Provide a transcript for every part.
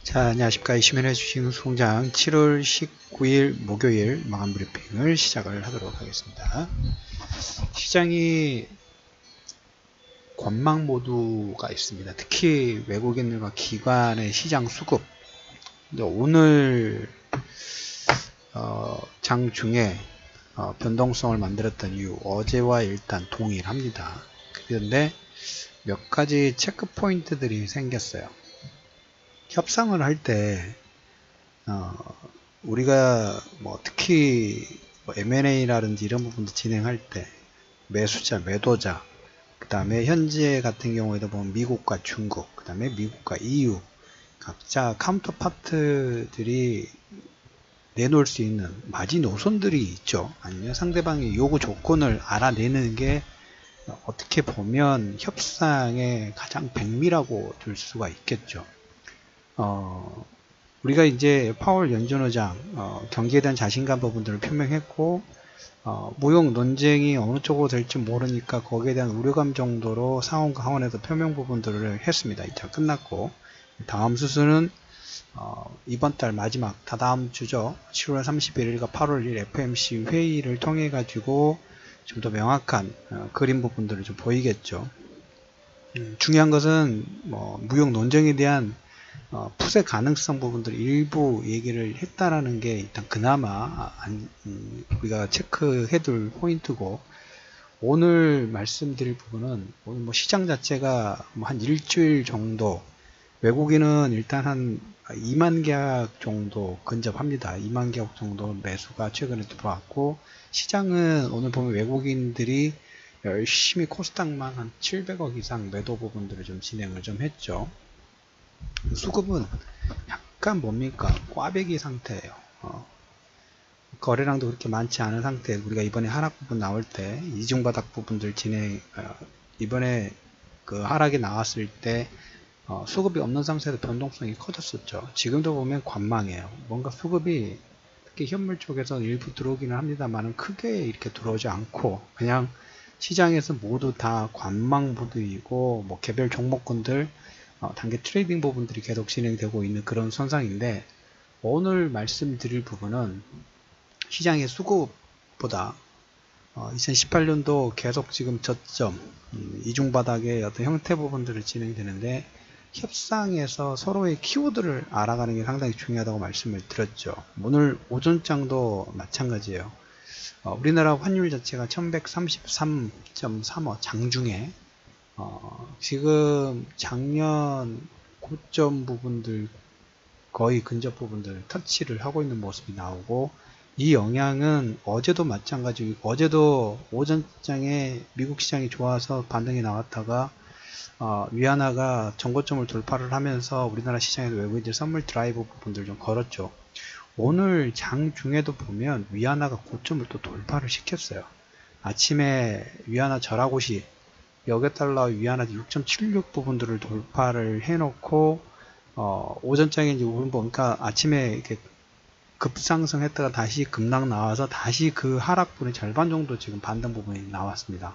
자, 안녕하십니까. 이시민의 주식송장 7월 19일 목요일 마감 브리핑을 시작을 하도록 하겠습니다. 시장이 관망 모드가 있습니다. 특히 외국인들과 기관의 시장 수급. 오늘 장중에 변동성을 만들었던 이유, 어제와 일단 동일합니다. 그런데 몇 가지 체크 포인트들이 생겼어요. 협상을 할 때 우리가 특히 M&A라든지 이런 부분도 진행할 때 매수자, 매도자, 그 다음에 현재 같은 경우에도 보면 미국과 중국, 그 다음에 미국과 EU 각자 카운터파트들이 내놓을 수 있는 마지노선들이 있죠. 아니면 상대방의 요구 조건을 알아내는 게 어떻게 보면 협상의 가장 백미라고 줄 수가 있겠죠. 우리가 이제 파월 연준의장 경기에 대한 자신감 부분들을 표명했고 무역 논쟁이 어느 쪽으로 될지 모르니까 거기에 대한 우려감 정도로 상원 하원에서 표명 부분들을 했습니다. 2차 끝났고 다음 수순은 이번 달 마지막 다다음 주죠. 7월 31일과 8월 1일 FOMC 회의를 통해 가지고 좀 더 명확한 그림 부분들을 좀 보이겠죠. 중요한 것은 무역 논쟁에 대한 푸세 가능성 부분들 일부 얘기를 했다라는 게 일단 그나마 우리가 체크해둘 포인트고, 오늘 말씀드릴 부분은 오늘 시장 자체가 한 일주일 정도, 외국인은 일단 한 2만 계약 정도 근접합니다. 2만 계약 정도 매수가 최근에 들어왔고, 시장은 오늘 보면 외국인들이 열심히 코스닥만 한 700억 이상 매도 부분들을 좀 진행을 좀 했죠. 수급은 약간 뭡니까? 꽈배기 상태예요. 거래량도 그렇게 많지 않은 상태. 우리가 이번에 하락 부분 나올 때 이중바닥 부분들 이번에 그 하락이 나왔을 때 수급이 없는 상태에서 변동성이 커졌었죠. 지금도 보면 관망이에요. 뭔가 수급이 특히 현물 쪽에서 일부 들어오기는 합니다만 크게 이렇게 들어오지 않고 그냥 시장에서 모두 다 관망 모드이고 개별 종목군들 단기 트레이딩 부분들이 계속 진행되고 있는 그런 선상인데, 오늘 말씀드릴 부분은 시장의 수급보다 2018년도 계속 지금 저점 이중바닥의 어떤 형태 부분들을 진행되는데, 협상에서 서로의 키워드를 알아가는 게 상당히 중요하다고 말씀을 드렸죠. 오늘 오전장도 마찬가지예요. 우리나라 환율 자체가 1133.35 장중에 지금 작년 고점 부분들 거의 근접 부분들 터치를 하고 있는 모습이 나오고, 이 영향은 어제도 마찬가지고, 어제도 오전장에 미국 시장이 좋아서 반등이 나왔다가 위안화가 전고점을 돌파를 하면서 우리나라 시장에서 외국인들 선물 드라이브 부분들 좀 걸었죠. 오늘 장 중에도 보면 위안화가 고점을 또 돌파를 시켰어요. 아침에 위안화 절하고시 여객달러 위안화 6.76 부분들을 돌파를 해놓고 오전장에 이제 그러니까 아침에 이렇게 급상승했다가 다시 급락 나와서 다시 그 하락분의 절반 정도 지금 반등 부분이 나왔습니다.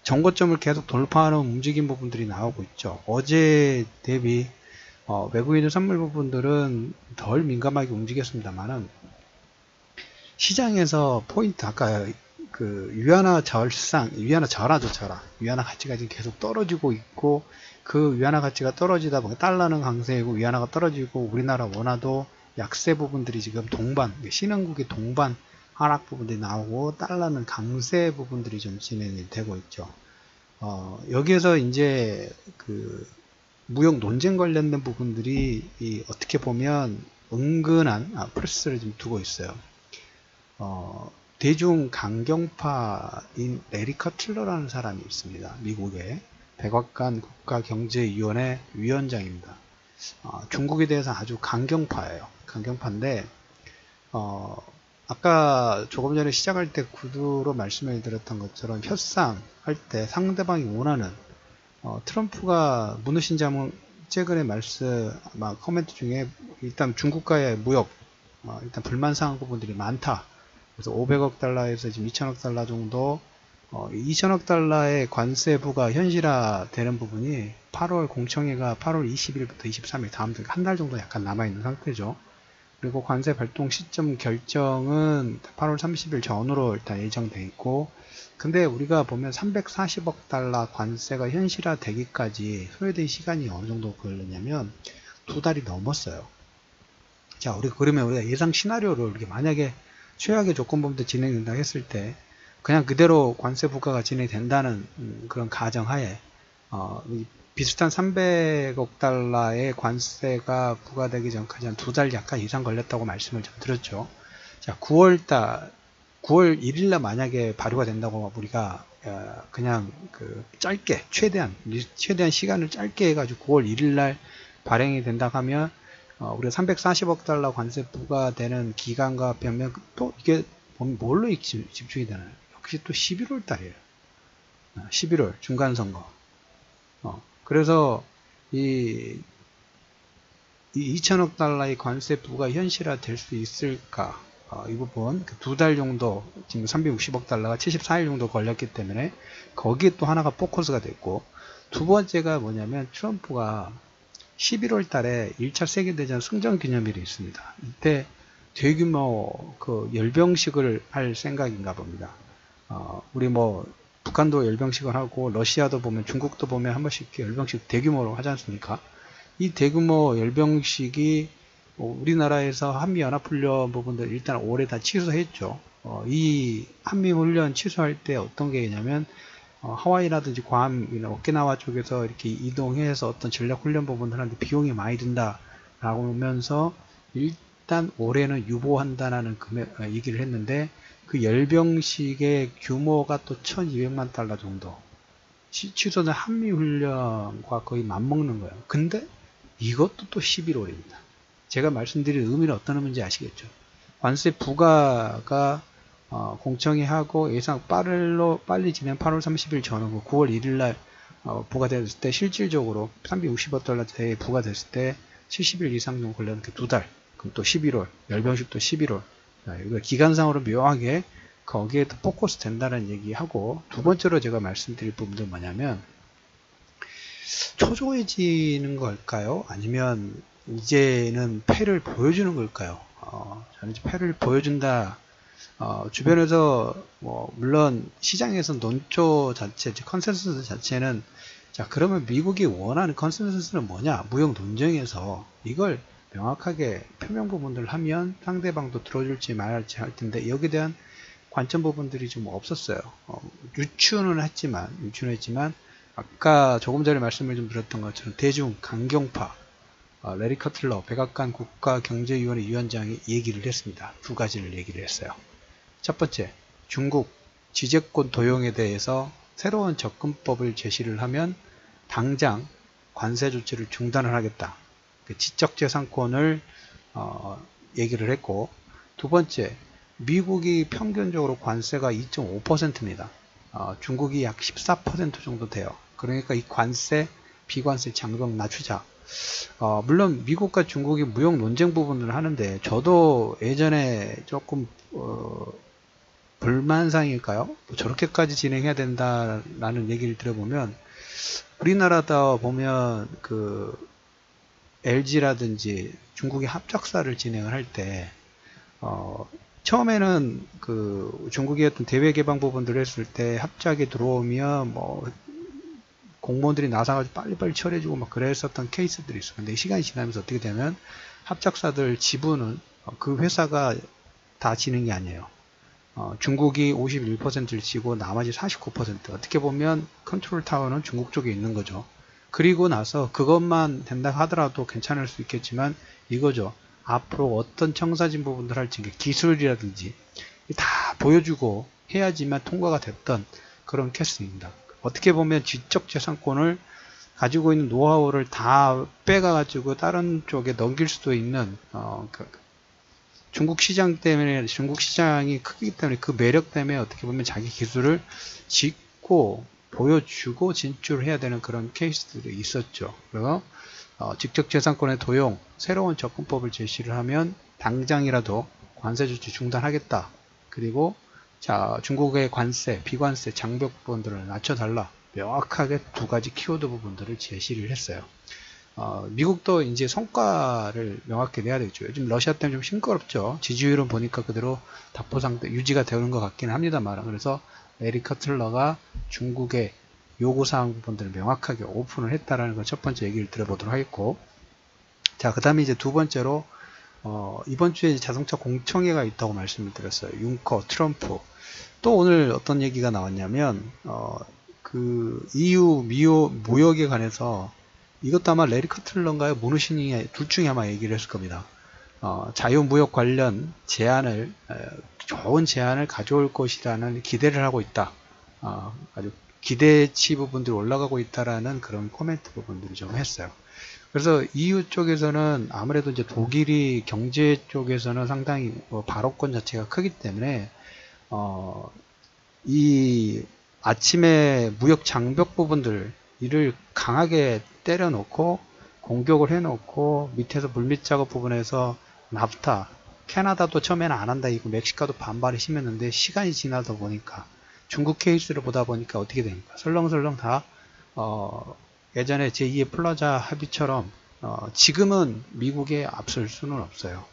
정고점을 계속 돌파하는 움직임 부분들이 나오고 있죠. 어제 대비 외국인들 선물 부분들은 덜 민감하게 움직였습니다만은 시장에서 포인트, 아까 그 위안화 절하죠. 위안화 가치가 지금 계속 떨어지고 있고, 그 위안화 가치가 떨어지다 보니까 달러는 강세이고 위안화가 떨어지고 우리나라 원화도 약세 부분들이 지금 신흥국의 동반 하락 부분들이 나오고 달러는 강세 부분들이 좀 진행이 되고 있죠. 여기에서 이제 그 무역 논쟁 관련된 부분들이 어떻게 보면 은근한 프레스를 좀 두고 있어요. 대중 강경파인 레리 커틀러라는 사람이 있습니다. 미국의 백악관 국가경제위원회 위원장입니다. 중국에 대해서 아주 강경파예요. 강경파인데 아까 조금 전에 시작할 때 구두로 말씀을 드렸던 것처럼 협상할 때 상대방이 원하는 트럼프가 무너신자면 최근에 코멘트 중에 일단 중국과의 무역 일단 불만사항 부분들이 많다. 그래서 500억 달러에서 지금 2천억 달러 정도 2천억 달러의 관세 부과 현실화되는 부분이 8월 공청회가 8월 20일부터 23일 다음 주 한 달 정도 약간 남아있는 상태죠. 그리고 관세 발동 시점 결정은 8월 30일 전후로 일단 예정돼 있고, 근데 우리가 보면 340억 달러 관세가 현실화되기까지 소요된 시간이 어느 정도 걸렸냐면 2달이 넘었어요. 자, 그러면 우리가 예상 시나리오를 이렇게 만약에 최악의 조건부터 진행된다 했을 때 그냥 그대로 관세 부과가 진행된다는 그런 가정하에 비슷한 300억 달러의 관세가 부과되기 전까지 한 2달 약간 이상 걸렸다고 말씀을 좀 드렸죠. 자, 9월 1일날 만약에 발효가 된다고 우리가 그냥 짧게 최대한 시간을 짧게 해가지고 9월 1일날 발행이 된다 하면 우리가 340억 달러 관세 부과되는 기간과 변면 또 이게 보면 뭘로 집중이 되나요? 역시 또 11월 달이에요. 11월 중간선거. 그래서 이 2천억 달러의 관세 부과 현실화 될 수 있을까? 이 부분 2달 정도, 지금 360억 달러가 74일 정도 걸렸기 때문에 거기에 또 하나가 포커스가 됐고, 두 번째가 뭐냐면 트럼프가 11월 달에 1차 세계대전 승전 기념일이 있습니다. 이때 대규모 열병식을 할 생각인가 봅니다. 우리 북한도 열병식을 하고, 러시아도 보면, 중국도 보면 한 번씩 열병식 대규모로 하지 않습니까? 이 대규모 열병식이 우리나라에서 한미연합훈련 부분들 일단 올해 다 취소했죠. 이 한미훈련 취소할 때 어떤 게 있냐면, 하와이라든지 괌이나 오키나와 쪽에서 이렇게 이동해서 어떤 전략훈련 부분들한테 비용이 많이 든다라고 하면서 일단 올해는 유보한다라는 얘기를 했는데, 그 열병식의 규모가 또 1200만 달러 정도. 취소된 한미훈련과 거의 맞먹는 거예요. 근데 이것도 또 11월입니다. 제가 말씀드린 의미는 어떤 의미인지 아시겠죠? 관세 부과가 공청회 하고 예상 빨리 지난 8월 30일 전후 9월 1일 날 부과됐을 때 실질적으로 360억 달러대에 부과됐을 때 70일 이상 정도 걸렸는데 2달. 그럼 또 11월. 열병식도 11월. 이거 기간상으로 묘하게 거기에 또 포커스 된다는 얘기하고, 두 번째로 제가 말씀드릴 부분은 뭐냐면, 초조해지는 걸까요? 아니면 이제는 패를 보여주는 걸까요? 저는 이제 패를 보여준다. 주변에서 물론 시장에서 논조 자체, 컨센서스 자체는, 자, 그러면 미국이 원하는 컨센서스는 뭐냐? 무역 논쟁에서 이걸 명확하게 표명 부분들을 하면 상대방도 들어줄지 말할지 할 텐데, 여기에 대한 관점 부분들이 좀 없었어요. 유추는 했지만 아까 조금 전에 말씀을 좀 드렸던 것처럼 대중 강경파 레리 커틀러 백악관 국가경제위원회 위원장이 얘기를 했습니다. 두 가지를 얘기를 했어요. 첫 번째, 중국 지재권 도용에 대해서 새로운 접근법을 제시를 하면 당장 관세 조치를 중단을 하겠다. 지적재산권을 얘기를 했고, 두 번째, 미국이 평균적으로 관세가 2.5%입니다. 중국이 약 14% 정도 돼요. 그러니까 이 관세, 비관세 장벽 낮추자. 물론 미국과 중국이 무역 논쟁 부분을 하는데, 저도 예전에 조금 불만사항일까요? 저렇게까지 진행해야 된다라는 얘기를 들어보면, 우리나라다 보면 LG라든지 중국의 합작사를 진행을 할 때 처음에는 중국의 어떤 대외 개방 부분들을 했을 때 합작이 들어오면 공무원들이 나서가지고 빨리빨리 처리해주고 막 그랬었던 케이스들이 있어요. 근데 시간이 지나면서 어떻게 되면 합작사들 지분은 그 회사가 다 지는 게 아니에요. 중국이 51%를 지고 나머지 49%, 어떻게 보면 컨트롤 타워는 중국 쪽에 있는 거죠. 그리고 나서 그것만 된다 하더라도 괜찮을 수 있겠지만 이거죠. 앞으로 어떤 청사진 부분들 할지, 기술이라든지 다 보여주고 해야지만 통과가 됐던 그런 케이스입니다. 어떻게 보면 지적재산권을 가지고 있는 노하우를 다 빼가지고 다른 쪽에 넘길 수도 있는 중국 시장 때문에, 중국 시장이 크기 때문에 그 매력 때문에 어떻게 보면 자기 기술을 짓고 보여주고 진출해야 되는 그런 케이스들이 있었죠. 그래서 직접재산권의 도용, 새로운 접근법을 제시를 하면 당장이라도 관세 조치 중단하겠다. 그리고 자, 중국의 관세, 비관세, 장벽 부분들을 낮춰달라. 명확하게 두 가지 키워드 부분들을 제시를 했어요. 미국도 이제 성과를 명확히 내야 되겠죠. 요즘 러시아 때문에 좀 싱거럽죠. 지지율은 보니까 그대로 답보 상태 유지가 되는 것 같기는 합니다만. 그래서 레리 커틀러가 중국의 요구사항 부분들을 명확하게 오픈을 했다라는 걸 첫 번째 얘기를 들어보도록 하겠고. 자, 그 다음에 이제 두 번째로, 이번 주에 자동차 공청회가 있다고 말씀을 드렸어요. 융커, 트럼프. 또 오늘 어떤 얘기가 나왔냐면, 그 EU 무역에 관해서 이것도 아마 레리 커틀러인가요? 무누신이 둘 중에 아마 얘기를 했을 겁니다. 자유무역 관련 제안을, 좋은 제안을 가져올 것이라는 기대를 하고 있다. 아주 기대치 부분들이 올라가고 있다라는 그런 코멘트 부분들을 좀 했어요. 그래서 EU 쪽에서는 아무래도 이제 독일이 경제 쪽에서는 상당히 발언권 자체가 크기 때문에, 이 아침에 무역 장벽 부분들 이를 강하게 때려놓고 공격을 해놓고 밑에서 물밑 작업 부분에서 나프타, 캐나다도 처음에는 안 한다 이거 멕시코도 반발이 심했는데 시간이 지나다 보니까 중국 케이스를 보다 보니까 어떻게 됩니까? 설렁설렁 다 예전에 제2의 플라자 합의처럼 지금은 미국에 앞설 수는 없어요.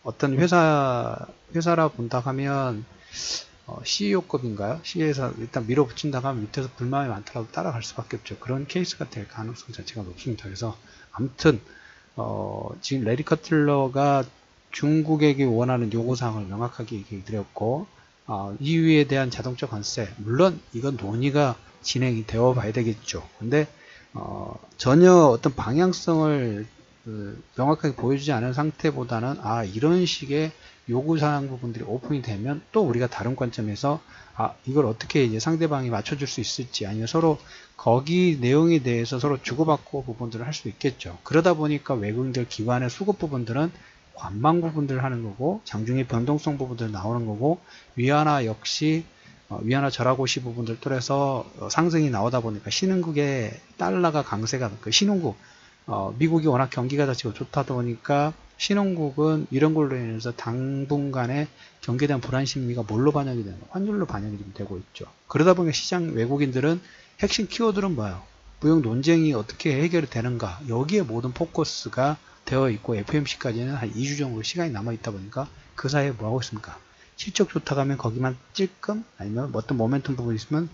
어떤 회사라 본다 하면 CEO급인가요? CEO에서 일단 밀어붙인다 하면 밑에서 불만이 많더라도 따라갈 수밖에 없죠. 그런 케이스가 될 가능성 자체가 높습니다. 그래서 아무튼 지금 레리 커틀러가 중국에게 원하는 요구사항을 명확하게 얘기 드렸고, EU에 대한 자동차 관세, 물론 이건 논의가 진행이 되어 봐야 되겠죠. 근데 전혀 어떤 방향성을 명확하게 보여주지 않은 상태보다는 이런 식의 요구사항 부분들이 오픈이 되면 또 우리가 다른 관점에서 이걸 어떻게 이제 상대방이 맞춰줄 수 있을지, 아니면 서로 거기 내용에 대해서 서로 주고받고 부분들을 할 수 있겠죠. 그러다 보니까 외국인들 기관의 수급 부분들은 관망 부분들을 하는 거고, 장중의 변동성 부분들 나오는 거고, 위안화 역시 위안화 절하고시 부분들 통해서 상승이 나오다 보니까 신흥국의 달러가 강세가, 그 신흥국 미국이 워낙 경기가 자체가 좋다 보니까 신흥국은 이런 걸로 인해서 당분간의 경기에 대한 불안 심리가 뭘로 반영이 되는 거예요? 환율로 반영이 좀 되고 있죠. 그러다 보니까 시장 외국인들은 핵심 키워드는 뭐예요? 무역 논쟁이 어떻게 해결이 되는가? 여기에 모든 포커스가 되어 있고, FOMC까지는 한 2주 정도 시간이 남아 있다 보니까 그 사이에 뭐 하고 있습니까? 실적 좋다고 하면 거기만 찔끔, 아니면 어떤 모멘텀 부분이 있으면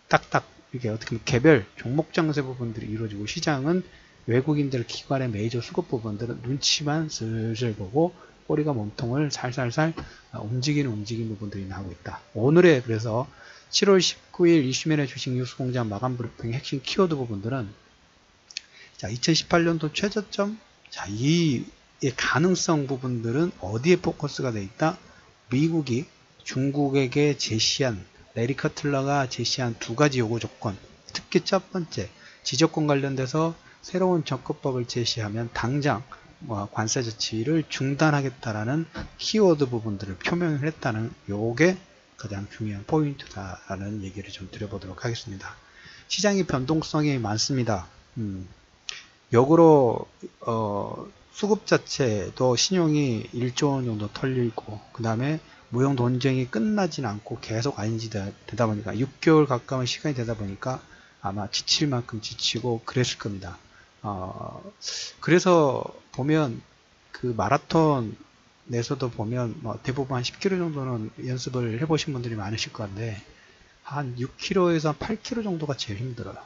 딱딱 이렇게 어떻게 보면 개별 종목 장세 부분들이 이루어지고, 시장은 외국인들 기관의 메이저 수급 부분들은 눈치만 슬슬 보고 꼬리가 몸통을 살살살 움직이는 부분들이 나오고 있다. 오늘의 그래서 7월 19일 이슈맨의 주식 뉴스 공장 마감 브리핑 핵심 키워드 부분들은, 자, 2018년도 최저점, 자, 이 가능성 부분들은 어디에 포커스가 되어 있다? 미국이 중국에게 제시한, 레리 커틀러가 제시한 두 가지 요구 조건, 특히 첫 번째 지적권 관련돼서 새로운 접근법을 제시하면 당장 관세 조치를 중단하겠다라는 키워드 부분들을 표명을 했다는, 요게 가장 중요한 포인트다라는 얘기를 좀 드려보도록 하겠습니다. 시장의 변동성이 많습니다. 역으로 수급 자체도 신용이 1조 원 정도 털리고, 그 다음에 무역 논쟁이 끝나진 않고 계속 ING 되다 보니까 6개월 가까운 시간이 되다 보니까 아마 지칠 만큼 지치고 그랬을 겁니다. 그래서 보면 그 마라톤에서도 보면 대부분 한 10km 정도는 연습을 해보신 분들이 많으실 건데, 한 6km에서 8km 정도가 제일 힘들어요.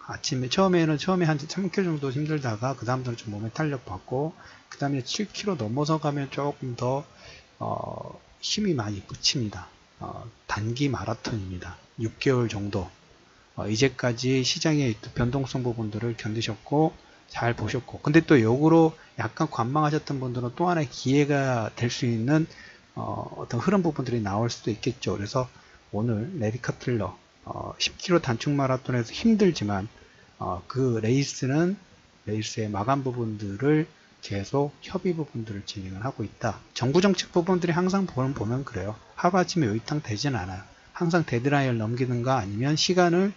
아침에 처음에 한 3km 정도 힘들다가 그 다음부터는 좀 몸에 탄력 받고, 그 다음에 7km 넘어서 가면 조금 더 힘이 많이 붙입니다. 단기 마라톤입니다. 6개월 정도. 이제까지 시장의 변동성 부분들을 견디셨고 잘 보셨고, 근데 또 역으로 약간 관망하셨던 분들은 또 하나의 기회가 될 수 있는 어떤 흐름 부분들이 나올 수도 있겠죠. 그래서 오늘 레리 커틀러 10km 단축 마라톤에서 힘들지만 그 레이스의 마감 부분들을 계속 협의 부분들을 진행을 하고 있다. 정부 정책 부분들이 항상 보면 그래요. 하루아침에 요이탕 되진 않아요. 항상 데드라인을 넘기는가, 아니면 시간을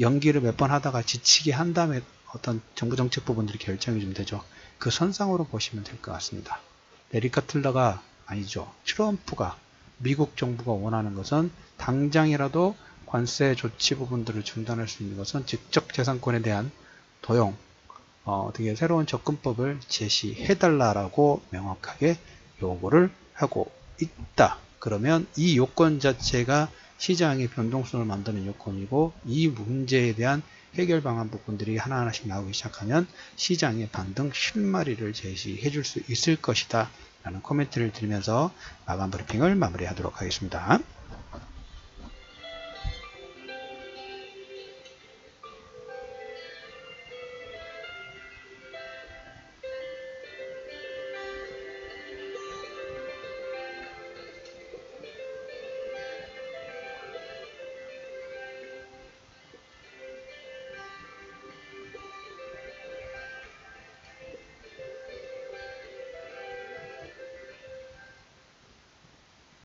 연기를 몇 번 하다가 지치게 한 다음에 어떤 정부 정책 부분들이 결정이 좀 되죠. 그 선상으로 보시면 될 것 같습니다. 레리 커틀러가 아니죠. 트럼프가 미국 정부가 원하는 것은 당장이라도 관세 조치 부분들을 중단할 수 있는 것은 지적재산권에 대한 도용, 어떻게 새로운 접근법을 제시해달라고 명확하게 요구를 하고 있다. 그러면 이 요건 자체가 시장의 변동성을 만드는 요건이고 이 문제에 대한 해결 방안 부분들이 하나하나씩 나오기 시작하면 시장의 반등 실마리를 제시해 줄 수 있을 것이다 라는 코멘트를 드리면서 마감 브리핑을 마무리하도록 하겠습니다.